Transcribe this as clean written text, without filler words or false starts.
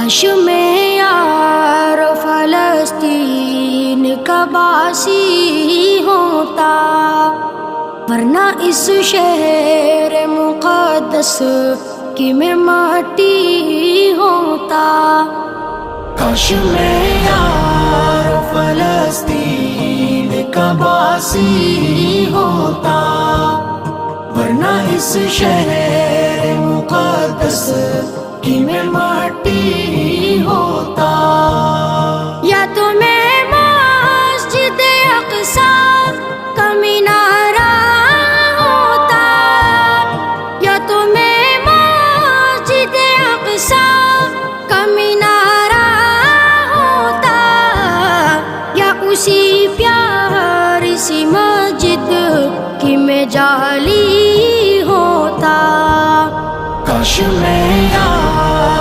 काश मैं यार फलस्तीन का बासी होता, वरना इस शहर मुक़द्दस की मैं माटी होता। काश मैं यार फलस्तीन का बासी होता, वरना इस शहर मुक़द्दस की मैं माटी होता।